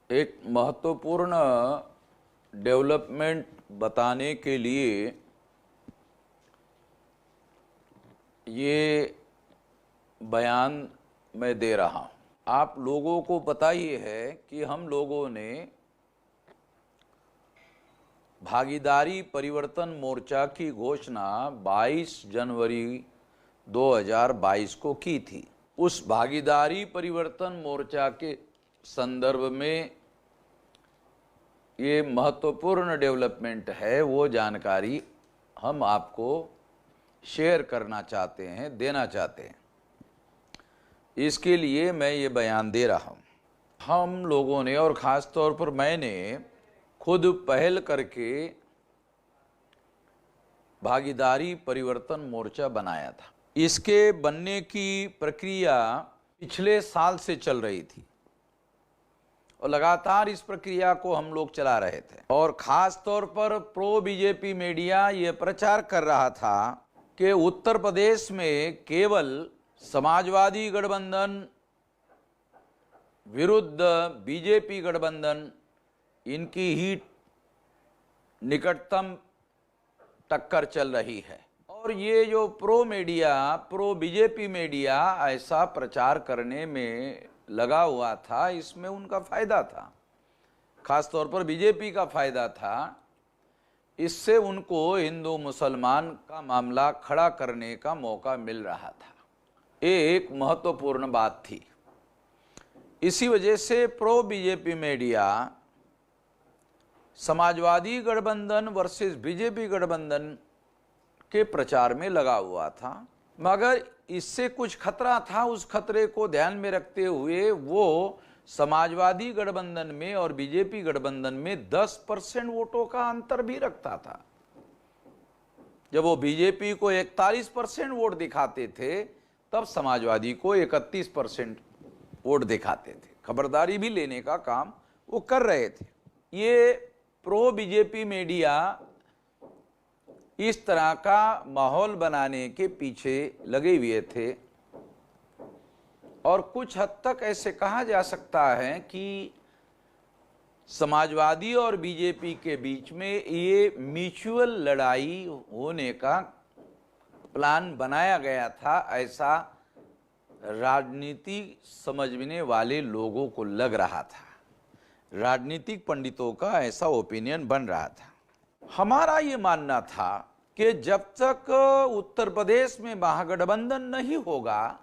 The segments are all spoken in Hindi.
एक महत्वपूर्ण डेवलपमेंट बताने के लिए ये बयान मैं दे रहा हूँ। आप लोगों को पता ही है कि हम लोगों ने भागीदारी परिवर्तन मोर्चा की घोषणा 22 जनवरी 2022 को की थी। उस भागीदारी परिवर्तन मोर्चा के संदर्भ में ये महत्वपूर्ण डेवलपमेंट है, वो जानकारी हम आपको शेयर करना चाहते हैं, देना चाहते हैं। इसके लिए मैं ये बयान दे रहा हूँ। हम लोगों ने और ख़ास तौर पर मैंने खुद पहल करके भागीदारी परिवर्तन मोर्चा बनाया था। इसके बनने की प्रक्रिया पिछले साल से चल रही थी और लगातार इस प्रक्रिया को हम लोग चला रहे थे। और ख़ास तौर पर प्रो बीजेपी मीडिया ये प्रचार कर रहा था कि उत्तर प्रदेश में केवल समाजवादी गठबंधन विरुद्ध बीजेपी गठबंधन, इनकी ही निकटतम टक्कर चल रही है। और ये जो प्रो बीजेपी मीडिया ऐसा प्रचार करने में लगा हुआ था, इसमें उनका फायदा था, खास तौर पर बीजेपी का फायदा था। इससे उनको हिंदू मुसलमान का मामला खड़ा करने का मौका मिल रहा था। ये एक महत्वपूर्ण बात थी। इसी वजह से प्रो बीजेपी मीडिया समाजवादी गठबंधन वर्सेस बीजेपी गठबंधन के प्रचार में लगा हुआ था। मगर इससे कुछ खतरा था। उस खतरे को ध्यान में रखते हुए वो समाजवादी गठबंधन में और बीजेपी गठबंधन में 10% वोटों का अंतर भी रखता था। जब वो बीजेपी को 41% वोट दिखाते थे, तब समाजवादी को 31% वोट दिखाते थे। खबरदारी भी लेने का काम वो कर रहे थे। ये प्रो बीजेपी मीडिया इस तरह का माहौल बनाने के पीछे लगे हुए थे। और कुछ हद तक ऐसे कहा जा सकता है कि समाजवादी और बीजेपी के बीच में ये म्यूचुअल लड़ाई होने का प्लान बनाया गया था, ऐसा राजनीति समझने वाले लोगों को लग रहा था। राजनीतिक पंडितों का ऐसा ओपिनियन बन रहा था। हमारा ये मानना था कि जब तक उत्तर प्रदेश में महागठबंधन नहीं होगा,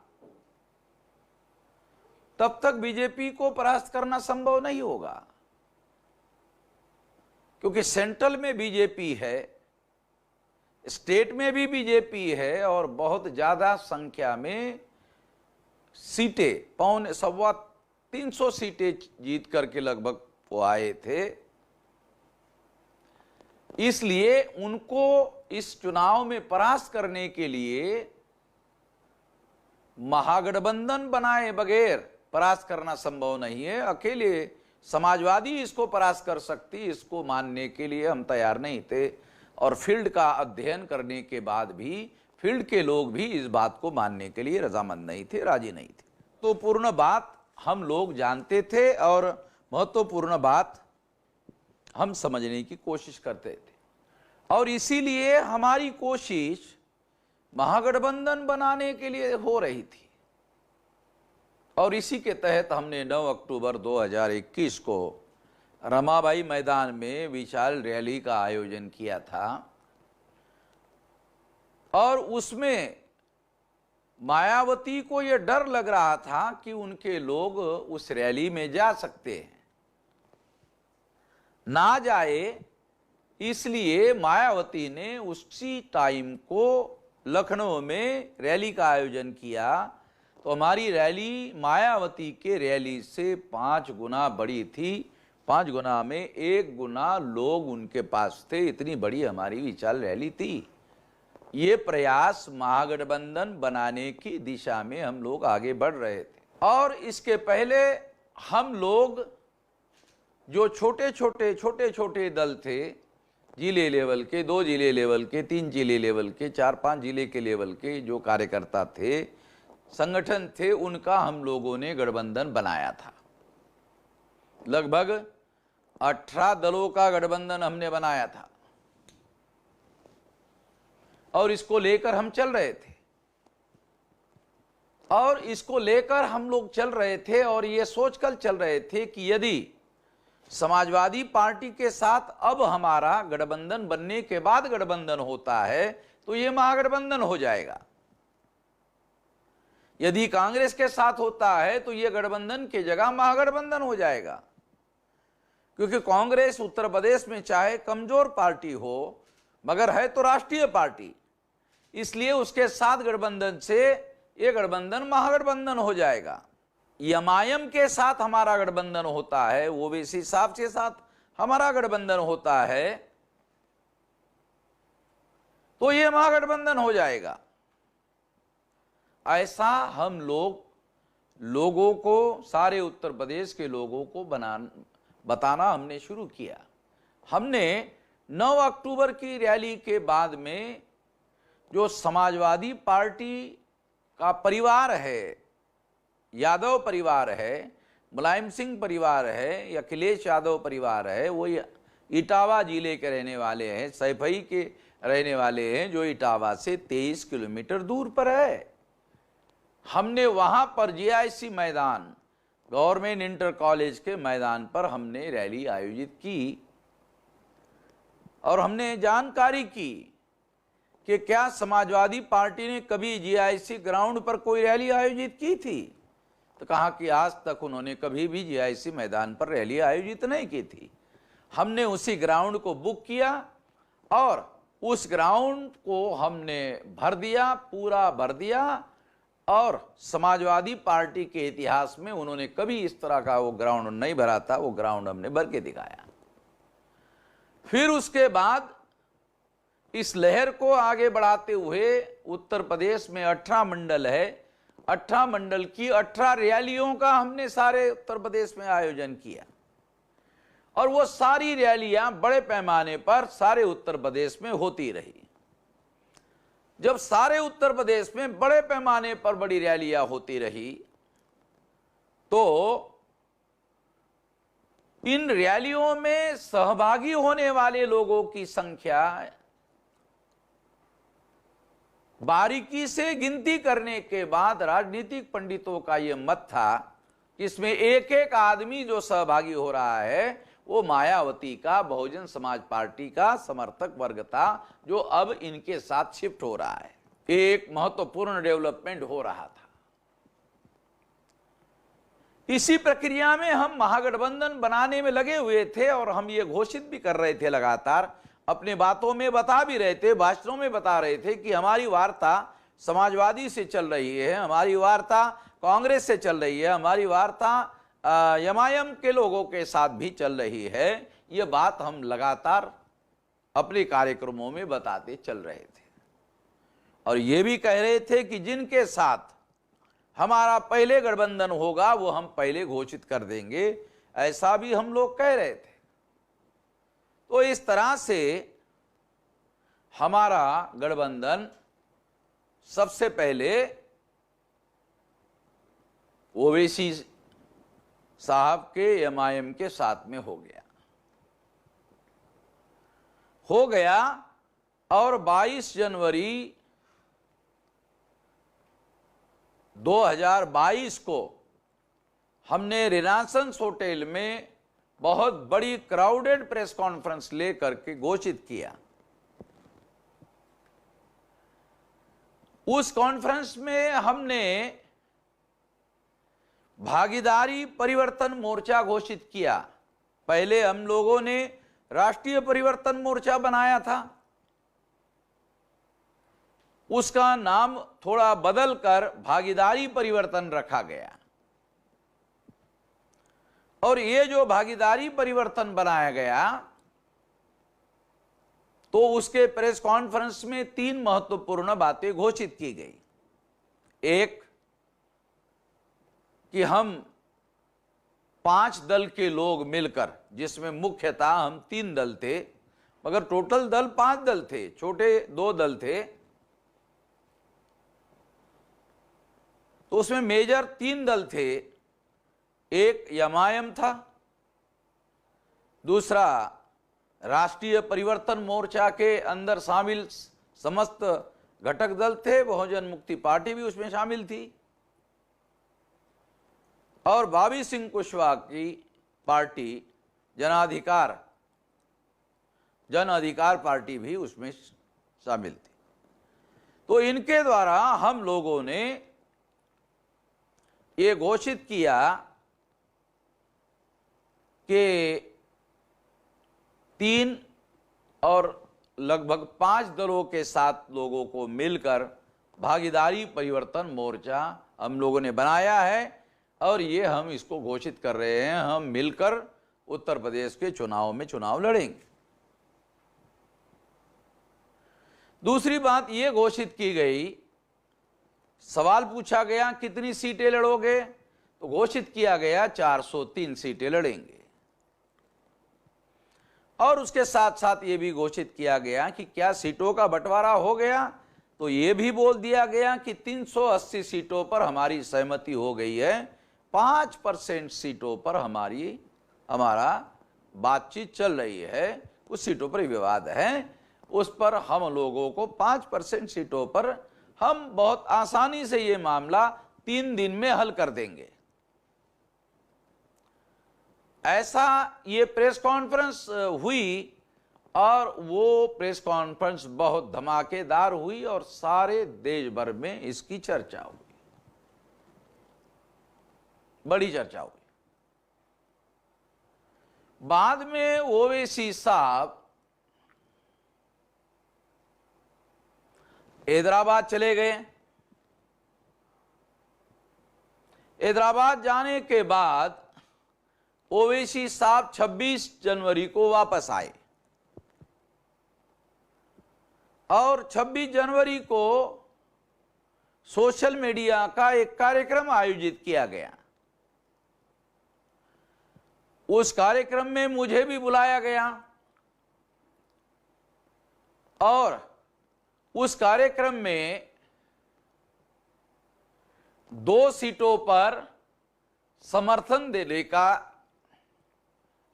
तब तक बीजेपी को परास्त करना संभव नहीं होगा। क्योंकि सेंट्रल में बीजेपी है, स्टेट में भी बीजेपी है और बहुत ज्यादा संख्या में सीटें, 300 सीटें जीत करके लगभग वो आए थे। इसलिए उनको इस चुनाव में परास्त करने के लिए महागठबंधन बनाए बगैर परास्त करना संभव नहीं है। अकेले समाजवादी इसको परास्त कर सकती, इसको मानने के लिए हम तैयार नहीं थे। और फील्ड का अध्ययन करने के बाद भी फील्ड के लोग भी इस बात को मानने के लिए रजामंद नहीं थे, राजी नहीं थे। तो पूर्ण बात हम लोग जानते थे और महत्वपूर्ण बात हम समझने की कोशिश करते थे। और इसीलिए हमारी कोशिश महागठबंधन बनाने के लिए हो रही थी। और इसी के तहत हमने 9 अक्टूबर 2021 को रमाबाई मैदान में विशाल रैली का आयोजन किया था। और उसमें मायावती को यह डर लग रहा था कि उनके लोग उस रैली में जा सकते हैं, ना जाए, इसलिए मायावती ने उसी टाइम को लखनऊ में रैली का आयोजन किया। तो हमारी रैली मायावती के रैली से 5 गुना बड़ी थी। 5 गुना में 1 गुना लोग उनके पास थे, इतनी बड़ी हमारी विशाल रैली थी। ये प्रयास महागठबंधन बनाने की दिशा में हम लोग आगे बढ़ रहे थे। और इसके पहले हम लोग जो छोटे छोटे दल थे, जिले लेवल के, 2 जिले लेवल के, 3 जिले लेवल के, 4-5 जिले के लेवल के जो कार्यकर्ता थे, संगठन थे, उनका हम लोगों ने गठबंधन बनाया था। लगभग 18 दलों का गठबंधन हमने बनाया था और इसको लेकर हम चल रहे थे और ये सोचकर चल रहे थे कि यदि समाजवादी पार्टी के साथ अब हमारा गठबंधन बनने के बाद गठबंधन होता है तो ये महागठबंधन हो जाएगा, यदि कांग्रेस के साथ होता है तो ये गठबंधन की जगह महागठबंधन हो जाएगा, क्योंकि कांग्रेस उत्तर प्रदेश में चाहे कमजोर पार्टी हो मगर है तो राष्ट्रीय पार्टी, इसलिए उसके साथ गठबंधन से ये गठबंधन महागठबंधन हो जाएगा। एमआईएम के साथ हमारा गठबंधन होता है, ओवैसी साहब के साथ हमारा गठबंधन होता है तो ये महागठबंधन हो जाएगा। ऐसा हम लोगों को, सारे उत्तर प्रदेश के लोगों को बताना हमने शुरू किया। हमने 9 अक्टूबर की रैली के बाद में जो समाजवादी पार्टी का परिवार है, यादव परिवार है, मुलायम सिंह परिवार है, या अखिलेश यादव परिवार है, वो इटावा जिले के रहने वाले हैं, सैफई के रहने वाले हैं, जो इटावा से 23 किलोमीटर दूर पर है। हमने वहां पर जीआईसी मैदान, गवर्नमेंट इंटर कॉलेज के मैदान पर हमने रैली आयोजित की और हमने जानकारी की कि क्या समाजवादी पार्टी ने कभी जीआईसी ग्राउंड पर कोई रैली आयोजित की थी, तो कहा कि आज तक उन्होंने कभी भी जीआईसी मैदान पर रैली आयोजित नहीं की थी। हमने उसी ग्राउंड को बुक किया और उस ग्राउंड को हमने भर दिया, पूरा भर दिया, और समाजवादी पार्टी के इतिहास में उन्होंने कभी इस तरह का वो ग्राउंड नहीं भरा था, वो ग्राउंड हमने भर के दिखाया। फिर उसके बाद इस लहर को आगे बढ़ाते हुए उत्तर प्रदेश में 18 मंडल है, 18 मंडल की 18 रैलियों का हमने सारे उत्तर प्रदेश में आयोजन किया और वो सारी रैलियां बड़े पैमाने पर सारे उत्तर प्रदेश में होती रही। जब सारे उत्तर प्रदेश में बड़े पैमाने पर बड़ी रैलियां होती रही तो इन रैलियों में सहभागी होने वाले लोगों की संख्या बारीकी से गिनती करने के बाद राजनीतिक पंडितों का यह मत था कि इसमें एक एक आदमी जो सहभागी हो रहा है वो मायावती का, बहुजन समाज पार्टी का समर्थक वर्ग था, जो अब इनके साथ शिफ्ट हो रहा है। एक महत्वपूर्ण डेवलपमेंट हो रहा था। इसी प्रक्रिया में हम महागठबंधन बनाने में लगे हुए थे और हम ये घोषित भी कर रहे थे, लगातार अपने बातों में बता भी रहे थे, भाषणों में बता रहे थे कि हमारी वार्ता समाजवादी से चल रही है, हमारी वार्ता कांग्रेस से चल रही है, हमारी वार्ता एमआईएम के लोगों के साथ भी चल रही है। ये बात हम लगातार अपने कार्यक्रमों में बताते चल रहे थे और ये भी कह रहे थे कि जिनके साथ हमारा पहले गठबंधन होगा वो हम पहले घोषित कर देंगे, ऐसा भी हम लोग कह रहे थे। तो इस तरह से हमारा गठबंधन सबसे पहले ओवैसी साहब के एमआईएम के साथ में हो गया और 22 जनवरी 2022 को हमने रिनासेंस होटल में बहुत बड़ी क्राउडेड प्रेस कॉन्फ्रेंस लेकर के घोषित किया। उस कॉन्फ्रेंस में हमने भागीदारी परिवर्तन मोर्चा घोषित किया। पहले हम लोगों ने राष्ट्रीय परिवर्तन मोर्चा बनाया था, उसका नाम थोड़ा बदलकर भागीदारी परिवर्तन रखा गया और ये जो भागीदारी परिवर्तन बनाया गया तो उसके प्रेस कॉन्फ्रेंस में 3 महत्वपूर्ण बातें घोषित की गई। एक कि हम 5 दल के लोग मिलकर, जिसमें मुख्यतः हम 3 दल थे मगर टोटल दल 5 दल थे, छोटे 2 दल थे, तो उसमें मेजर 3 दल थे। एक एमआईएम था, दूसरा, राष्ट्रीय परिवर्तन मोर्चा के अंदर शामिल समस्त घटक दल थे, बहुजन मुक्ति पार्टी भी उसमें शामिल थी, और भाभी सिंह कुशवाहा की पार्टी जन अधिकार पार्टी भी उसमें शामिल थी। तो इनके द्वारा हम लोगों ने ये घोषित किया कि 3 और लगभग 5 दलों के साथ लोगों को मिलकर भागीदारी परिवर्तन मोर्चा हम लोगों ने बनाया है, और ये हम इसको घोषित कर रहे हैं, हम मिलकर उत्तर प्रदेश के चुनाव में चुनाव लड़ेंगे। दूसरी बात ये घोषित की गई, सवाल पूछा गया कितनी सीटें लड़ोगे, तो घोषित किया गया 403 सीटें लड़ेंगे। और उसके साथ साथ ये भी घोषित किया गया कि क्या सीटों का बंटवारा हो गया, तो ये भी बोल दिया गया कि 380 सीटों पर हमारी सहमति हो गई है, 5% सीटों पर हमारा बातचीत चल रही है, उस सीटों पर विवाद है, उस पर हम लोगों को 5% सीटों पर हम बहुत आसानी से ये मामला 3 दिन में हल कर देंगे। ऐसा ये प्रेस कॉन्फ्रेंस हुई, और वो प्रेस कॉन्फ्रेंस बहुत धमाकेदार हुई और सारे देश भर में इसकी चर्चा हुई, बड़ी चर्चा हुई। बाद में ओवैसी साहब हैदराबाद चले गए। हैदराबाद जाने के बाद ओवैसी साहब 26 जनवरी को वापस आए, और 26 जनवरी को सोशल मीडिया का एक कार्यक्रम आयोजित किया गया। उस कार्यक्रम में मुझे भी बुलाया गया, और उस कार्यक्रम में 2 सीटों पर समर्थन देने का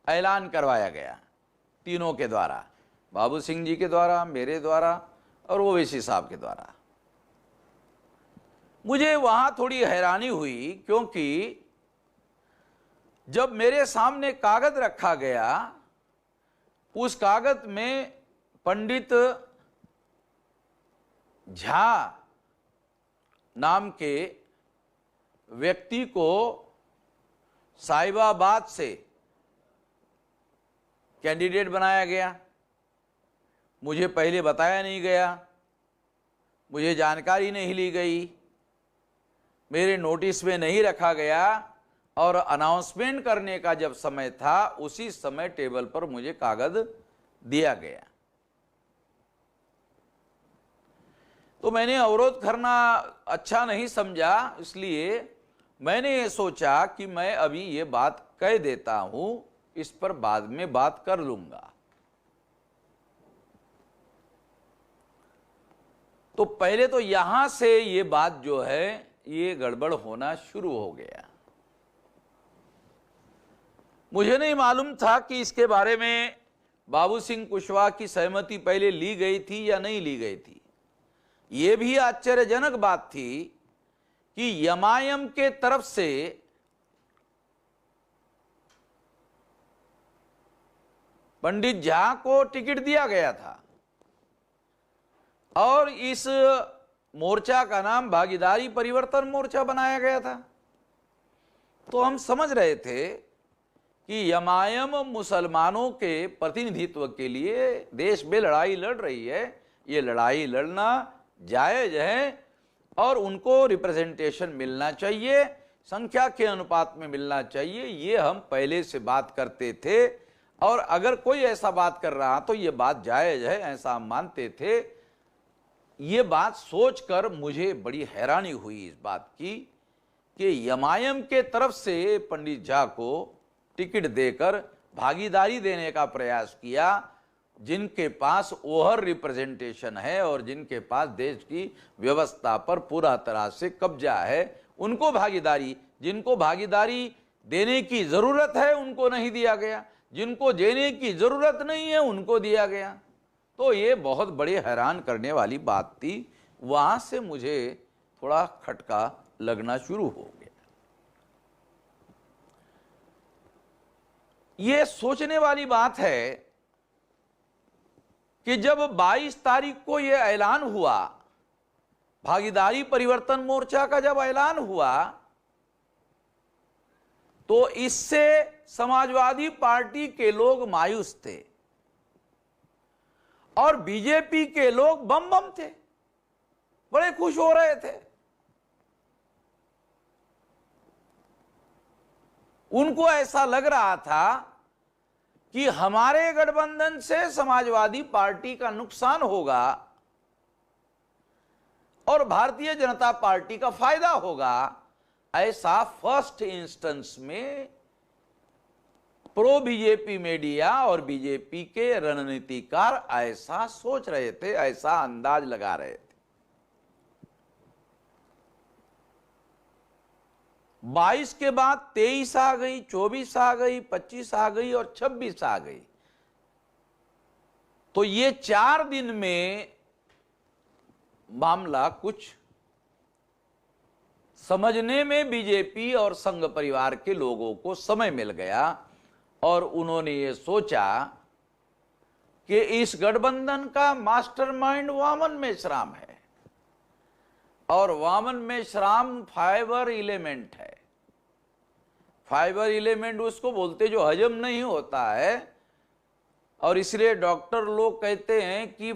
ऐलान करवाया गया, तीनों के द्वारा, बाबू सिंह जी के द्वारा, मेरे द्वारा और ओवैसी साहब के द्वारा। मुझे वहां थोड़ी हैरानी हुई, क्योंकि जब मेरे सामने कागज रखा गया, उस कागज में पंडित झा नाम के व्यक्ति को साहिबाबाद से कैंडिडेट बनाया गया। मुझे पहले बताया नहीं गया, मुझे जानकारी नहीं ली गई, मेरे नोटिस में नहीं रखा गया, और अनाउंसमेंट करने का जब समय था, उसी समय टेबल पर मुझे कागज दिया गया। तो मैंने अवरोध करना अच्छा नहीं समझा, इसलिए मैंने ये सोचा कि मैं अभी ये बात कह देता हूं, इस पर बाद में बात कर लूंगा। तो पहले तो यहां से ये बात जो है ये गड़बड़ होना शुरू हो गया। मुझे नहीं मालूम था कि इसके बारे में बाबू सिंह कुशवाहा की सहमति पहले ली गई थी या नहीं ली गई थी। ये भी आश्चर्यजनक बात थी कि एमआईएम के तरफ से पंडित झा को टिकट दिया गया था, और इस मोर्चा का नाम भागीदारी परिवर्तन मोर्चा बनाया गया था। तो हम समझ रहे थे कि एमआईएम मुसलमानों के प्रतिनिधित्व के लिए देश में लड़ाई लड़ रही है, ये लड़ाई लड़ना जायज है, और उनको रिप्रेजेंटेशन मिलना चाहिए, संख्या के अनुपात में मिलना चाहिए। ये हम पहले से बात करते थे, और अगर कोई ऐसा बात कर रहा तो ये बात जायज है, ऐसा हम मानते थे। ये बात सोचकर मुझे बड़ी हैरानी हुई इस बात की कि एमआईएम के तरफ से पंडित झा को टिकट देकर भागीदारी देने का प्रयास किया, जिनके पास ओवर रिप्रेजेंटेशन है और जिनके पास देश की व्यवस्था पर पूरा तरह से कब्जा है, उनको भागीदारी, जिनको भागीदारी देने की जरूरत है उनको नहीं दिया गया, जिनको देने की जरूरत नहीं है उनको दिया गया। तो ये बहुत बड़ी हैरान करने वाली बात थी। वहां से मुझे थोड़ा खटका लगना शुरू हो गया। ये सोचने वाली बात है कि जब 22 तारीख को यह ऐलान हुआ, भागीदारी परिवर्तन मोर्चा का जब ऐलान हुआ, तो इससे समाजवादी पार्टी के लोग मायूस थे और बीजेपी के लोग बम बम थे, बड़े खुश हो रहे थे। उनको ऐसा लग रहा था कि हमारे गठबंधन से समाजवादी पार्टी का नुकसान होगा और भारतीय जनता पार्टी का फायदा होगा। ऐसा फर्स्ट इंस्टेंस में प्रो बीजेपी मीडिया और बीजेपी के रणनीतिकार ऐसा सोच रहे थे, ऐसा अंदाज लगा रहे थे। 22 के बाद 23 आ गई, 24 आ गई, 25 आ गई और 26 आ गई। तो ये 4 दिन में मामला कुछ समझने में बीजेपी और संघ परिवार के लोगों को समय मिल गया और उन्होंने ये सोचा कि इस गठबंधन का मास्टरमाइंड वामन मेश्राम है और वामन मेश्राम फाइबर एलिमेंट है। फाइबर एलिमेंट उसको बोलते जो हजम नहीं होता है, और इसलिए डॉक्टर लोग कहते हैं कि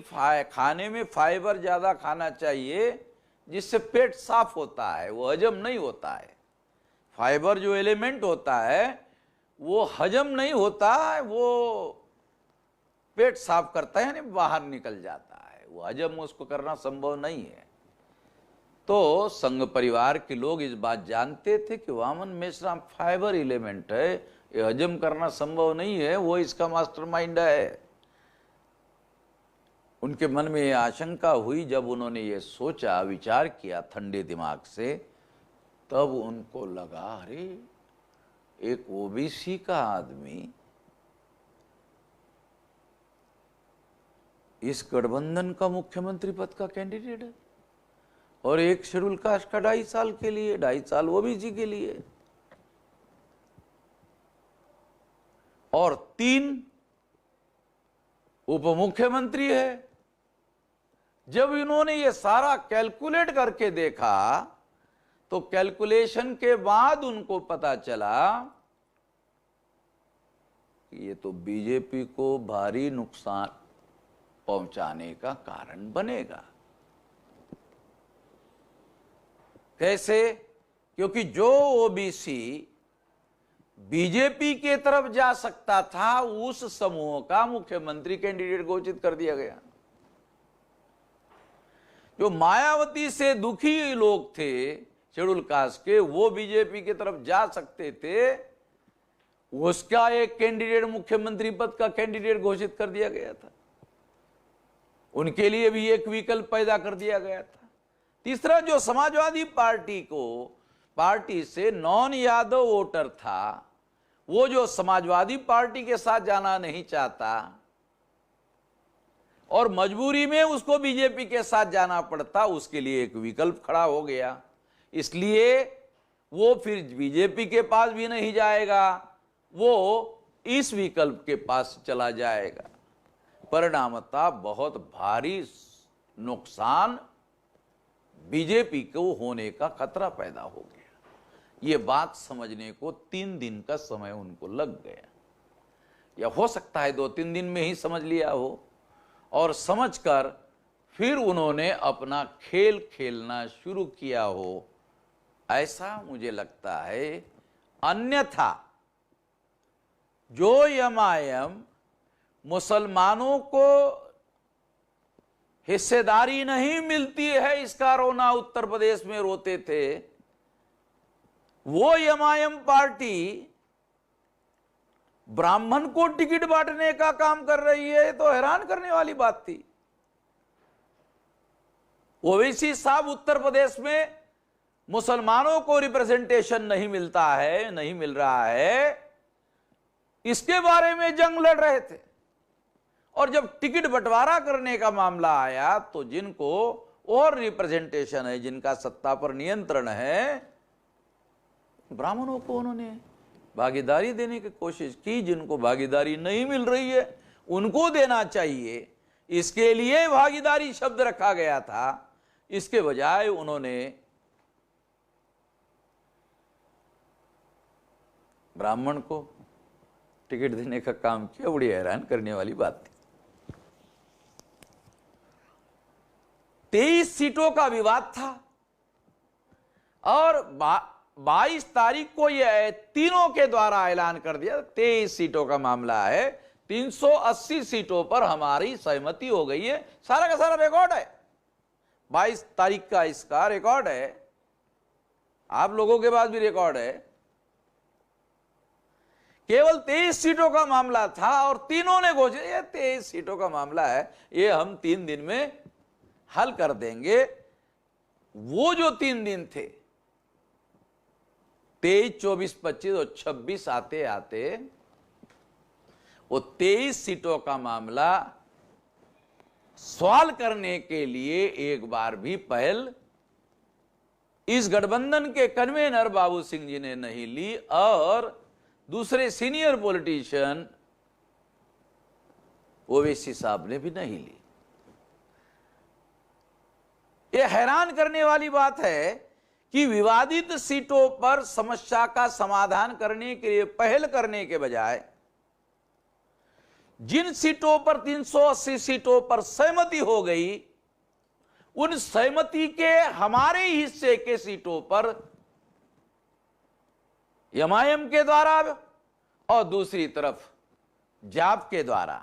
खाने में फाइबर ज्यादा खाना चाहिए जिससे पेट साफ होता है, वो हजम नहीं होता है। फाइबर जो एलिमेंट होता है वो हजम नहीं होता है, वो पेट साफ करता है, यानी बाहर निकल जाता है, वो हजम उसको करना संभव नहीं है। तो संघ परिवार के लोग इस बात जानते थे कि वामन मेश्राम फाइबर एलिमेंट है, ये हजम करना संभव नहीं है, वो इसका मास्टरमाइंड है। उनके मन में यह आशंका हुई। जब उन्होंने ये सोचा, विचार किया ठंडे दिमाग से, तब उनको लगा अरे एक ओबीसी का आदमी इस गठबंधन का मुख्यमंत्री पद का कैंडिडेट है और एक शेड्यूल कास्ट का 2.5 साल के लिए, 2.5 साल ओबीसी के लिए और 3 उप मुख्यमंत्री है। जब इन्होंने ये सारा कैलकुलेट करके देखा तो कैलकुलेशन के बाद उनको पता चला कि ये तो बीजेपी को भारी नुकसान पहुंचाने का कारण बनेगा। कैसे? क्योंकि जो ओबीसी बीजेपी के तरफ जा सकता था उस समूह का मुख्यमंत्री कैंडिडेट घोषित कर दिया गया। जो मायावती से दुखी लोग थे शेड्यूल कास्ट के, वो बीजेपी की तरफ जा सकते थे, उसका एक कैंडिडेट मुख्यमंत्री पद का कैंडिडेट घोषित कर दिया गया था। उनके लिए भी एक विकल्प पैदा कर दिया गया था। तीसरा, जो समाजवादी पार्टी से नॉन यादव वोटर था, वो जो समाजवादी पार्टी के साथ जाना नहीं चाहता और मजबूरी में उसको बीजेपी के साथ जाना पड़ता, उसके लिए एक विकल्प खड़ा हो गया। इसलिए वो फिर बीजेपी के पास भी नहीं जाएगा, वो इस विकल्प के पास चला जाएगा। परिणामतः बहुत भारी नुकसान बीजेपी को होने का खतरा पैदा हो गया। ये बात समझने को 3 दिन का समय उनको लग गया, या हो सकता है 2-3 दिन में ही समझ लिया हो, और समझकर फिर उन्होंने अपना खेल खेलना शुरू किया हो, ऐसा मुझे लगता है। अन्यथा जो एमआईएम मुसलमानों को हिस्सेदारी नहीं मिलती है इसका रोना उत्तर प्रदेश में रोते थे, वो एमआईएम पार्टी ब्राह्मण को टिकट बांटने का काम कर रही है, तो हैरान करने वाली बात थी। ओवैसी साहब उत्तर प्रदेश में मुसलमानों को रिप्रेजेंटेशन नहीं मिलता है, नहीं मिल रहा है, इसके बारे में जंग लड़ रहे थे। और जब टिकट बंटवारा करने का मामला आया तो जिनको और रिप्रेजेंटेशन है, जिनका सत्ता पर नियंत्रण है, ब्राह्मणों को उन्होंने भागीदारी देने की कोशिश की। जिनको भागीदारी नहीं मिल रही है उनको देना चाहिए, इसके लिए भागीदारी शब्द रखा गया था। इसके बजाय उन्होंने ब्राह्मण को टिकट देने का काम किया। बड़ी हैरान करने वाली बात थी। 23 सीटों का विवाद था और 22 तारीख को यह तीनों के द्वारा ऐलान कर दिया 23 सीटों का मामला है, 380 सीटों पर हमारी सहमति हो गई है। सारा का सारा रिकॉर्ड है, 22 तारीख का इसका रिकॉर्ड है, आप लोगों के पास भी रिकॉर्ड है। केवल 23 सीटों का मामला था और तीनों ने घोषित, ये 23 सीटों का मामला है, ये हम 3 दिन में हल कर देंगे। वो जो 3 दिन थे, 23, 24, 25 और 26 आते आते वो 23 सीटों का मामला सॉल्व करने के लिए एक बार भी पहल इस गठबंधन के कन्वेनर बाबू सिंह जी ने नहीं ली और दूसरे सीनियर पॉलिटिशियन ओवैसी साहब ने भी नहीं ली। यह हैरान करने वाली बात है कि विवादित सीटों पर समस्या का समाधान करने के लिए पहल करने के बजाय जिन सीटों पर 380 सीटों पर सहमति हो गई, उन सहमति के हमारे हिस्से के सीटों पर एमआईएम के द्वारा और दूसरी तरफ जाप के द्वारा,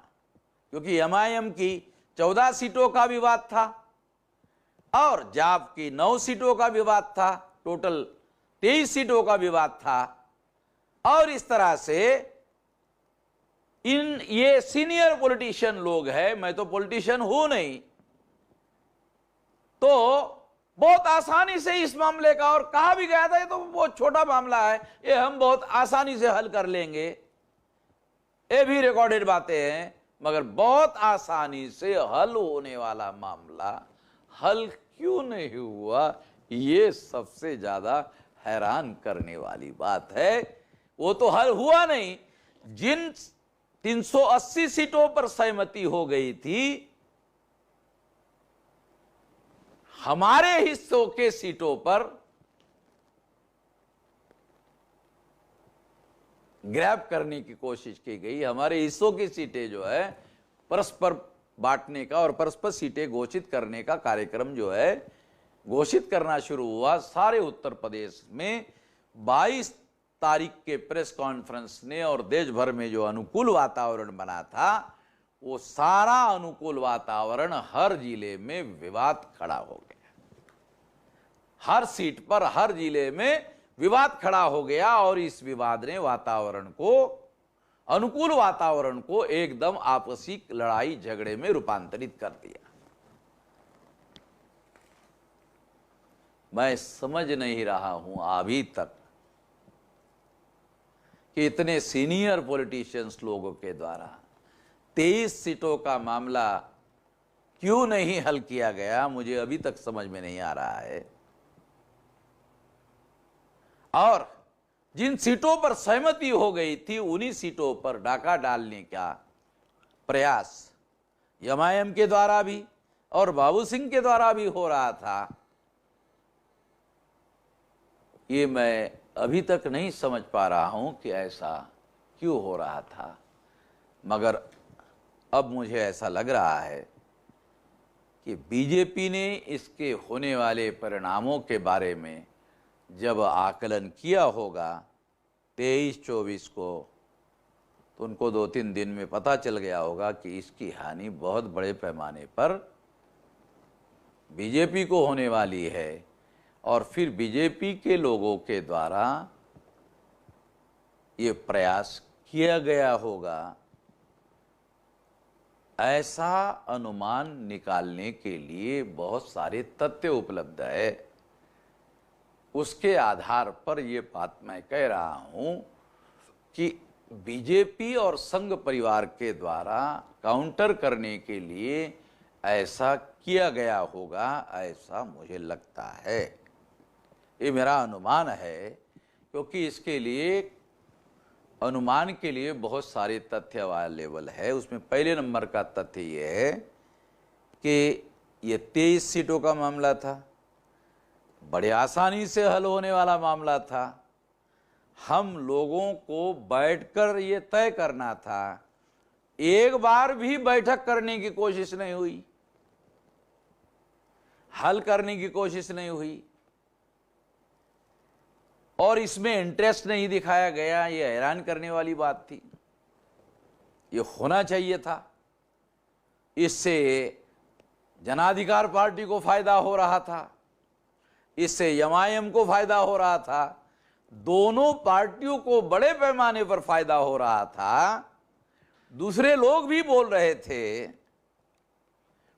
क्योंकि एमआईएम की 14 सीटों का विवाद था और जाप की 9 सीटों का विवाद था, टोटल 23 सीटों का विवाद था। और इस तरह से ये सीनियर पॉलिटिशियन लोग हैं, मैं तो पॉलिटिशियन हूं नहीं, तो बहुत आसानी से इस मामले का, और कहा भी गया था ये तो बहुत छोटा मामला है, ये हम बहुत आसानी से हल कर लेंगे, ये भी रिकॉर्डेड बातें हैं, मगर बहुत आसानी से हल होने वाला मामला हल क्यों नहीं हुआ, ये सबसे ज्यादा हैरान करने वाली बात है। वो तो हल हुआ नहीं, जिन 380 सीटों पर सहमति हो गई थी, हमारे हिस्सों के सीटों पर ग्रैब करने की कोशिश की गई। हमारे हिस्सों की सीटें जो है परस्पर बांटने का और परस्पर सीटें घोषित करने का कार्यक्रम जो है घोषित करना शुरू हुआ। सारे उत्तर प्रदेश में 22 तारीख के प्रेस कॉन्फ्रेंस ने और देश भर में जो अनुकूल वातावरण बना था, वो सारा अनुकूल वातावरण हर जिले में विवाद खड़ा हो गया। हर सीट पर हर जिले में विवाद खड़ा हो गया और इस विवाद ने वातावरण को, अनुकूल वातावरण को एकदम आपसी लड़ाई झगड़े में रूपांतरित कर दिया। मैं समझ नहीं रहा हूं अभी तक कि इतने सीनियर पॉलिटिशियंस लोगों के द्वारा 23 सीटों का मामला क्यों नहीं हल किया गया, मुझे अभी तक समझ में नहीं आ रहा है। और जिन सीटों पर सहमति हो गई थी, उन्हीं सीटों पर डाका डालने का प्रयास एमआईएम के द्वारा भी और बाबू सिंह के द्वारा भी हो रहा था। ये मैं अभी तक नहीं समझ पा रहा हूं कि ऐसा क्यों हो रहा था, मगर अब मुझे ऐसा लग रहा है कि बीजेपी ने इसके होने वाले परिणामों के बारे में जब आकलन किया होगा 23-24 को, तो उनको 2-3 दिन में पता चल गया होगा कि इसकी हानि बहुत बड़े पैमाने पर बीजेपी को होने वाली है और फिर बीजेपी के लोगों के द्वारा ये प्रयास किया गया होगा, ऐसा अनुमान निकालने के लिए बहुत सारे तथ्य उपलब्ध है। उसके आधार पर ये बात मैं कह रहा हूं कि बीजेपी और संघ परिवार के द्वारा काउंटर करने के लिए ऐसा किया गया होगा, ऐसा मुझे लगता है। ये मेरा अनुमान है, क्योंकि इसके लिए अनुमान के लिए बहुत सारे तथ्य अवेलेबल है। उसमें पहले नंबर का तथ्य ये है कि ये 23 सीटों का मामला था, बड़े आसानी से हल होने वाला मामला था। हम लोगों को बैठकर ये तय करना था, एक बार भी बैठक करने की कोशिश नहीं हुई, हल करने की कोशिश नहीं हुई, और इसमें इंटरेस्ट नहीं दिखाया गया। ये हैरान करने वाली बात थी। ये होना चाहिए था। इससे जनाधिकार पार्टी को फायदा हो रहा था, इससे एमआईएम को फायदा हो रहा था, दोनों पार्टियों को बड़े पैमाने पर फायदा हो रहा था। दूसरे लोग भी बोल रहे थे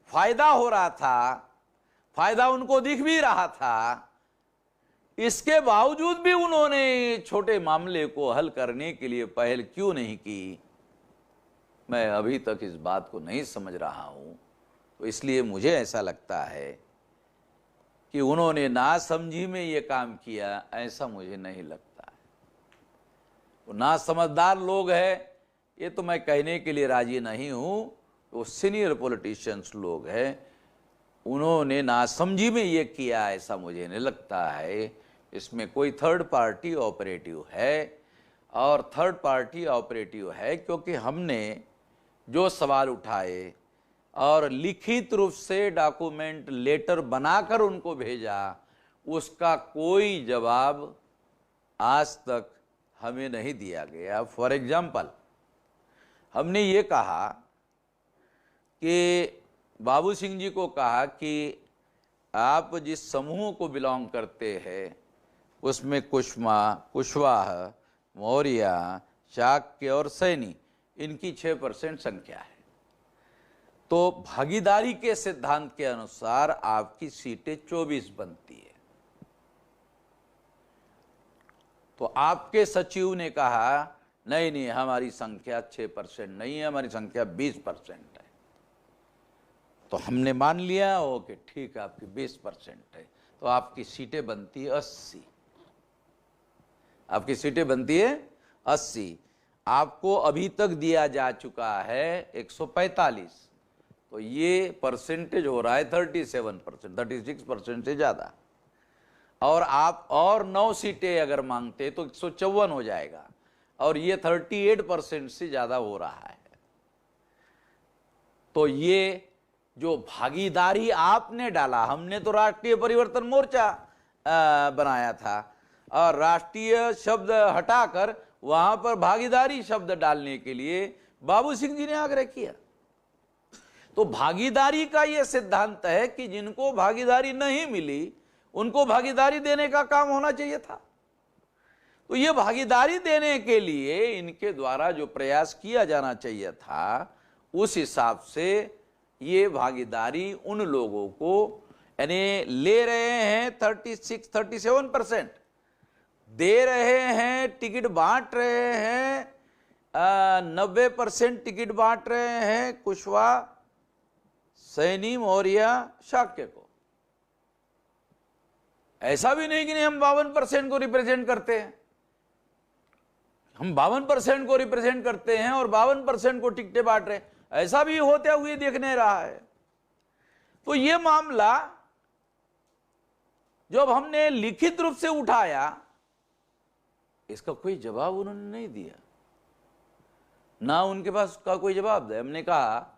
फायदा हो रहा था, फायदा उनको दिख भी रहा था। इसके बावजूद भी उन्होंने छोटे मामले को हल करने के लिए पहल क्यों नहीं की, मैं अभी तक इस बात को नहीं समझ रहा हूं। तो इसलिए मुझे ऐसा लगता है कि उन्होंने नासमझी में ये काम किया, ऐसा मुझे नहीं लगता है। वो ना समझदार लोग हैं, ये तो मैं कहने के लिए राजी नहीं हूं। वो सीनियर पॉलिटिशियंस लोग हैं, उन्होंने नासमझी में ये किया, ऐसा मुझे नहीं लगता है। इसमें कोई थर्ड पार्टी ऑपरेटिव है, और थर्ड पार्टी ऑपरेटिव है क्योंकि हमने जो सवाल उठाए और लिखित रूप से डॉक्यूमेंट लेटर बनाकर उनको भेजा, उसका कोई जवाब आज तक हमें नहीं दिया गया। फॉर एग्जाम्पल, हमने ये कहा कि बाबू सिंह जी को कहा कि आप जिस समूह को बिलोंग करते हैं उसमें कुशवाहा, मौर्य, चाक्य और सैनी, इनकी 6% संख्या है। तो भागीदारी के सिद्धांत के अनुसार आपकी सीटें 24 बनती है। तो आपके सचिव ने कहा नहीं नहीं, हमारी संख्या 6% नहीं है, हमारी संख्या 20% है। तो हमने मान लिया ओके ठीक है, आपकी 20% है, तो आपकी सीटें बनती है 80। आपकी सीटें बनती है 80। आपको अभी तक दिया जा चुका है 145, तो ये परसेंटेज हो रहा है 37%, 36% से ज्यादा। और आप और 9 सीटें अगर मांगते तो 154 हो जाएगा, और ये 38% से ज्यादा हो रहा है। तो ये जो भागीदारी आपने डाला, हमने तो राष्ट्रीय परिवर्तन मोर्चा बनाया था, और राष्ट्रीय शब्द हटाकर वहां पर भागीदारी शब्द डालने के लिए बाबू सिंह जी ने आग्रह किया। तो भागीदारी का यह सिद्धांत है कि जिनको भागीदारी नहीं मिली उनको भागीदारी देने का काम होना चाहिए था। तो ये भागीदारी देने के लिए इनके द्वारा जो प्रयास किया जाना चाहिए था, उस हिसाब से ये भागीदारी उन लोगों को, यानी ले रहे हैं 36-37%, दे रहे हैं, टिकट बांट रहे हैं, 90% टिकट बांट रहे हैं कुशवाहा, सैनी, मौर्य, शाक्य को। ऐसा भी नहीं कि नहीं हम 52% को रिप्रेजेंट करते हैं, हम 52% को रिप्रेजेंट करते हैं और 52% को टिकटें बांट रहे हैं, ऐसा भी होते हुए देखने रहा है। तो यह मामला जब हमने लिखित रूप से उठाया, इसका कोई जवाब उन्होंने नहीं दिया, ना उनके पास उसका कोई जवाब है। हमने कहा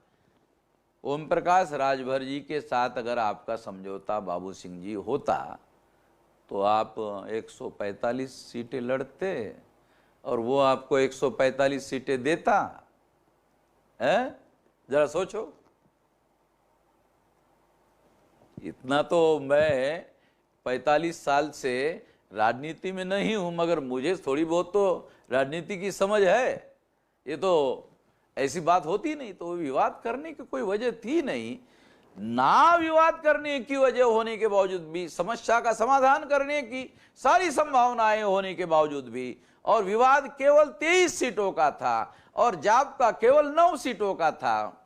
ओम प्रकाश राजभर जी के साथ अगर आपका समझौता बाबू सिंह जी होता तो आप 145 सीटें लड़ते और वो आपको 145 सीटें देता है। जरा सोचो, इतना तो मैं 45 साल से राजनीति में नहीं हूं, मगर मुझे थोड़ी बहुत तो राजनीति की समझ है। ये तो ऐसी बात होती नहीं, तो विवाद करने की कोई वजह थी नहीं। ना विवाद करने की वजह होने के बावजूद भी, समस्या का समाधान करने की सारी संभावनाएं होने के बावजूद भी, और विवाद केवल 23 सीटों का था और जाब्ता केवल 9 सीटों का था,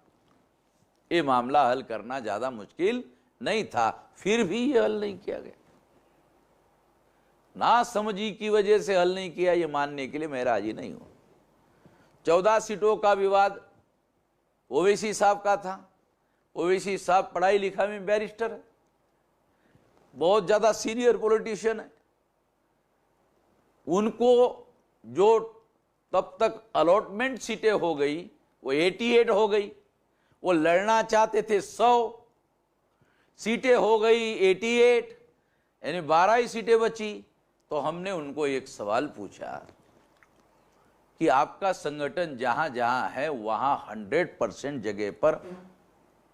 ये मामला हल करना ज्यादा मुश्किल नहीं था, फिर भी ये हल नहीं किया गया। ना समझी की वजह से हल नहीं किया, ये मानने के लिए मैं राजी नहीं हूं। 14 सीटों का विवाद ओवैसी साहब का था। ओवैसी साहब पढ़ाई लिखाई में बैरिस्टर है, बहुत ज्यादा सीनियर पॉलिटिशियन है। उनको जो तब तक अलॉटमेंट सीटें हो गई वो 88 हो गई, वो लड़ना चाहते थे 100 सीटें हो गई 88, यानी 12 ही सीटें बची। तो हमने उनको एक सवाल पूछा कि आपका संगठन जहां जहां है वहां 100% जगह पर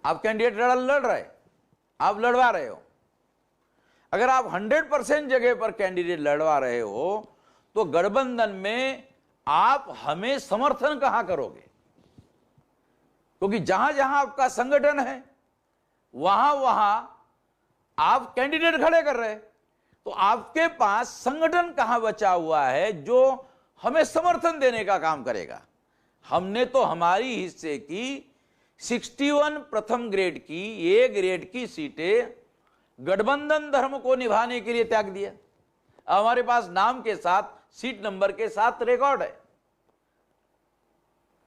आप कैंडिडेट लड़ रहे, आप लड़वा रहे हो। अगर आप 100% जगह पर कैंडिडेट लड़वा रहे हो तो गठबंधन में आप हमें समर्थन कहां करोगे? क्योंकि जहां जहां आपका संगठन है वहां वहां आप कैंडिडेट खड़े कर रहे, तो आपके पास संगठन कहां बचा हुआ है जो हमें समर्थन देने का काम करेगा? हमने तो हमारी हिस्से की 61 प्रथम ग्रेड की, ए ग्रेड की सीटें गठबंधन धर्म को निभाने के लिए त्याग दिया। हमारे पास नाम के साथ, सीट नंबर के साथ रिकॉर्ड है,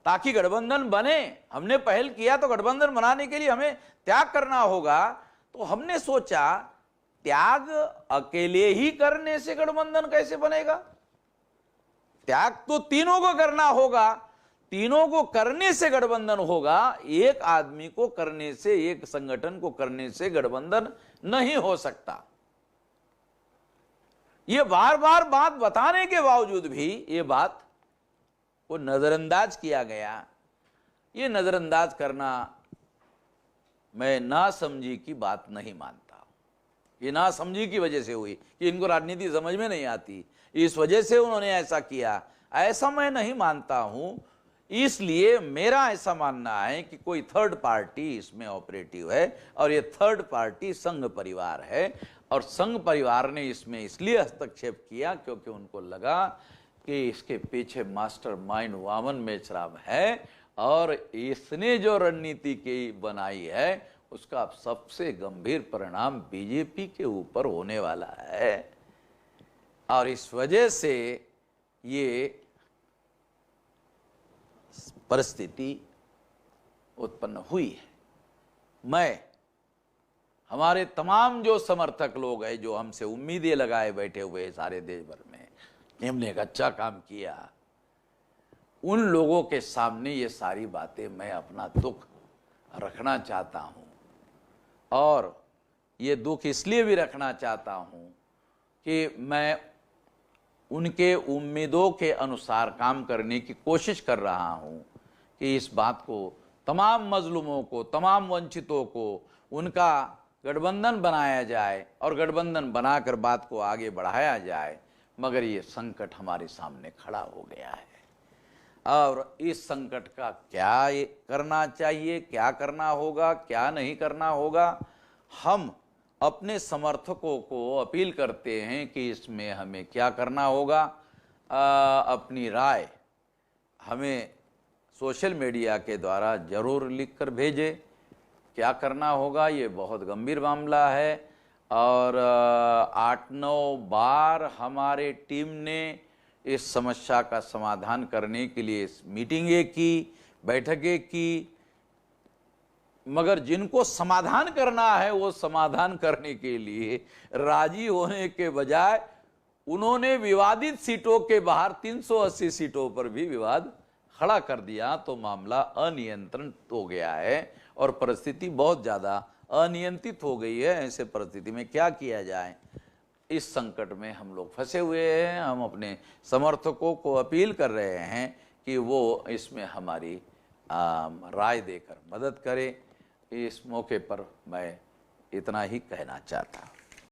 ताकि गठबंधन बने। हमने पहल किया तो गठबंधन बनाने के लिए हमें त्याग करना होगा। तो हमने सोचा त्याग अकेले ही करने से गठबंधन कैसे बनेगा? त्याग तो तीनों को करना होगा, तीनों को करने से गठबंधन होगा। एक आदमी को करने से, एक संगठन को करने से गठबंधन नहीं हो सकता। ये बार बार बात बताने के बावजूद भी ये बात को नजरअंदाज किया गया। ये नजरअंदाज करना मैं नासमझी की बात नहीं मानता। ये नासमझी की वजह से हुई कि इनको राजनीति समझ में नहीं आती, इस वजह से उन्होंने ऐसा किया, ऐसा मैं नहीं मानता हूं। इसलिए मेरा ऐसा मानना है कि कोई थर्ड पार्टी इसमें ऑपरेटिव है और ये थर्ड पार्टी संघ परिवार है। और संघ परिवार ने इसमें इसलिए हस्तक्षेप किया क्योंकि उनको लगा कि इसके पीछे मास्टर माइंड वामन मेश्राम है और इसने जो रणनीति की बनाई है उसका सबसे गंभीर परिणाम बीजेपी के ऊपर होने वाला है। और इस वजह से ये परिस्थिति उत्पन्न हुई है। मैं, हमारे तमाम जो समर्थक लोग हैं जो हमसे उम्मीदें लगाए बैठे हुए सारे देश भर में कि हमने एक अच्छा काम किया, उन लोगों के सामने ये सारी बातें मैं अपना दुख रखना चाहता हूं। और ये दुख इसलिए भी रखना चाहता हूं कि मैं उनके उम्मीदों के अनुसार काम करने की कोशिश कर रहा हूं कि इस बात को, तमाम मजलूमों को, तमाम वंचितों को उनका गठबंधन बनाया जाए और गठबंधन बनाकर बात को आगे बढ़ाया जाए। मगर ये संकट हमारे सामने खड़ा हो गया है और इस संकट का क्या करना चाहिए, क्या करना होगा, क्या नहीं करना होगा, हम अपने समर्थकों को अपील करते हैं कि इसमें हमें क्या करना होगा। अपनी राय हमें सोशल मीडिया के द्वारा जरूर लिखकर भेजें। क्या करना होगा, ये बहुत गंभीर मामला है और 8-9 बार हमारे टीम ने इस समस्या का समाधान करने के लिए मीटिंगें की, बैठकें की, मगर जिनको समाधान करना है वो समाधान करने के लिए राजी होने के बजाय उन्होंने विवादित सीटों के बाहर 380 सीटों पर भी विवाद खड़ा कर दिया। तो मामला अनियंत्रित हो गया है और परिस्थिति बहुत ज़्यादा अनियंत्रित हो गई है। ऐसे परिस्थिति में क्या किया जाए, इस संकट में हम लोग फंसे हुए हैं। हम अपने समर्थकों को अपील कर रहे हैं कि वो इसमें हमारी राय देकर मदद करें। इस मौके पर मैं इतना ही कहना चाहता हूँ।